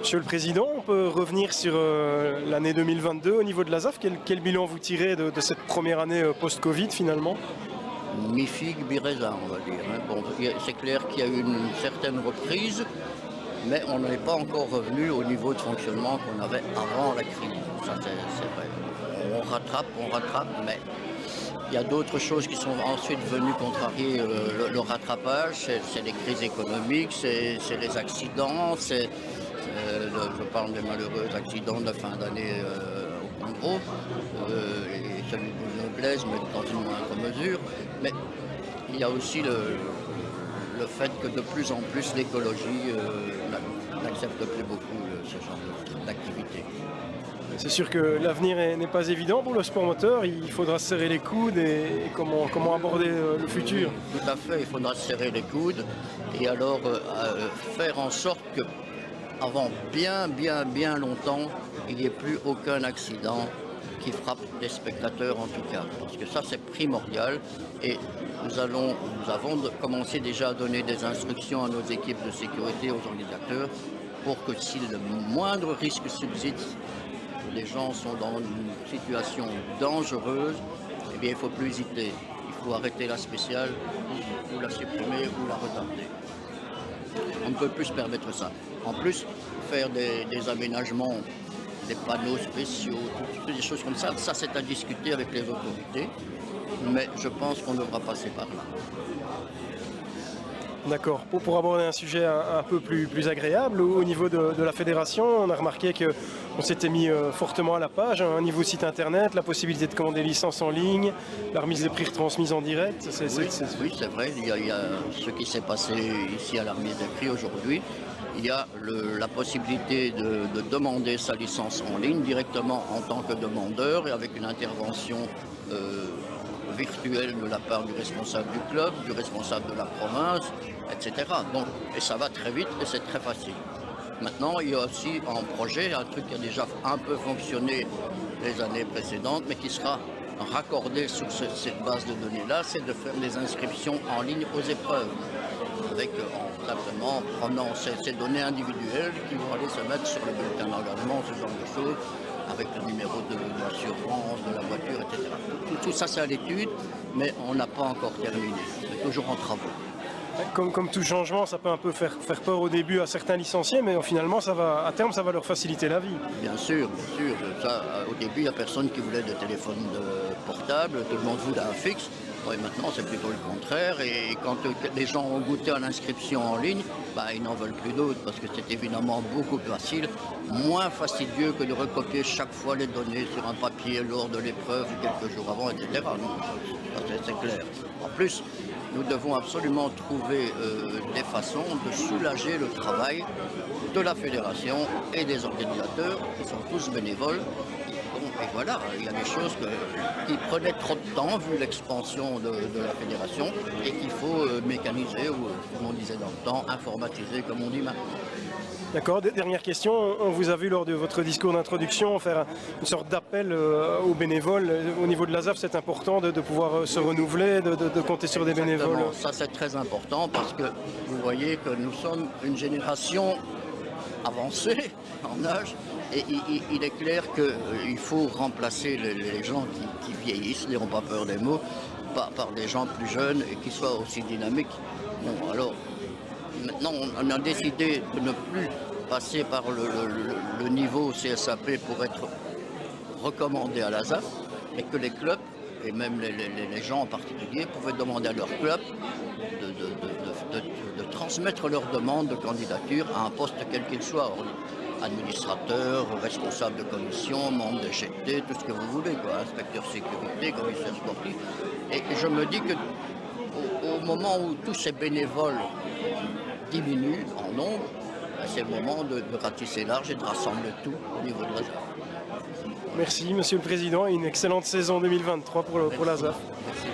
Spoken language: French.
Monsieur le Président, on peut revenir sur l'année 2022 au niveau de l'ASAF. Quel bilan vous tirez de cette première année post-Covid finalement? Mi-figue, mi-raisin, on va dire. Bon, c'est clair qu'il y a eu une certaine reprise, mais on n'est pas encore revenu au niveau de fonctionnement qu'on avait avant la crise. Ça, c'est vrai. On rattrape, mais il y a d'autres choses qui sont ensuite venues contrarier le rattrapage. C'est les crises économiques, c'est les accidents, je parle des malheureux accidents de la fin d'année au Congo, et celui de Blaise, mais dans une moindre mesure. Mais il y a aussi le fait que de plus en plus l'écologie n'accepte plus beaucoup ce genre d'activité. C'est sûr que l'avenir n'est pas évident pour le sport moteur. Il faudra se serrer les coudes et comment aborder le futur. Tout à fait, il faudra se serrer les coudes et alors faire en sorte que avant bien longtemps, il n'y ait plus aucun accident qui frappe les spectateurs en tout cas. Parce que ça c'est primordial et nous avons commencé déjà à donner des instructions à nos équipes de sécurité, aux organisateurs, pour que si le moindre risque subsiste, les gens sont dans une situation dangereuse, eh bien il ne faut plus hésiter. Il faut arrêter la spéciale ou la supprimer ou la retarder. On ne peut plus se permettre ça. En plus, faire des aménagements, des panneaux spéciaux, toutes des choses comme ça, c'est à discuter avec les autorités, mais je pense qu'on devra passer par là. D'accord. Pour aborder un sujet un peu plus agréable, au niveau de la fédération, on a remarqué qu'on s'était mis fortement à la page, un niveau site internet, la possibilité de commander des licences en ligne, la remise des prix retransmise en direct. Oui, c'est vrai, il y a ce qui s'est passé ici à la remise des prix aujourd'hui. Il y a la possibilité de demander sa licence en ligne directement en tant que demandeur et avec une intervention virtuelle de la part du responsable du club, du responsable de la province, etc. Donc, et ça va très vite et c'est très facile. Maintenant, il y a aussi en projet un truc qui a déjà un peu fonctionné les années précédentes, mais qui sera raccordé sur cette base de données-là, c'est de faire des inscriptions en ligne aux épreuves, avec simplement prenant ces données individuelles qui vont aller se mettre sur le bulletin d'engagement, ce genre de choses, avec le numéro de l'assurance, de la voiture, etc. Tout ça, c'est à l'étude, mais on n'a pas encore terminé. C'est toujours en travaux. Comme tout changement, ça peut un peu faire peur au début à certains licenciés, mais finalement, à terme, ça va leur faciliter la vie. Bien sûr. Ça, au début, il n'y a personne qui voulait de téléphone portable, tout le monde voulait un fixe. Et maintenant, c'est plutôt le contraire. Et quand les gens ont goûté à l'inscription en ligne, ils n'en veulent plus d'autres parce que c'est évidemment beaucoup plus facile, moins fastidieux que de recopier chaque fois les données sur un papier lors de l'épreuve ou quelques jours avant, etc. C'est clair. En plus, nous devons absolument trouver des façons de soulager le travail de la fédération et des organisateurs qui sont tous bénévoles. Et voilà, il y a des choses qui prenaient trop de temps vu l'expansion de la fédération et qu'il faut mécaniser ou, comme on disait dans le temps, informatiser comme on dit maintenant. D'accord, dernière question. On vous a vu lors de votre discours d'introduction faire une sorte d'appel aux bénévoles. Au niveau de l'ASAF, c'est important de pouvoir se renouveler, de compter sur des bénévoles. Ça, c'est très important parce que vous voyez que nous sommes une génération avancée en âge et il est clair qu'il faut remplacer les gens qui vieillissent, n'ayons pas peur des mots, par des gens plus jeunes et qui soient aussi dynamiques. Bon, alors, maintenant, on a décidé de ne plus passer par le niveau CSAP pour être recommandé à l'ASAF, et que les clubs, et même les gens en particulier, pouvaient demander à leur club de transmettre leur demande de candidature à un poste quel qu'il soit, administrateur, responsable de commission, membre de GT, tout ce que vous voulez, inspecteur sécurité, commissaire sportif. Et je me dis que au moment où tous ces bénévoles diminuent en nombre, c'est le moment de ratisser large et de rassembler tout au niveau de l'ASAF. Merci Monsieur le Président et une excellente saison 2023 pour l'ASAF. Merci.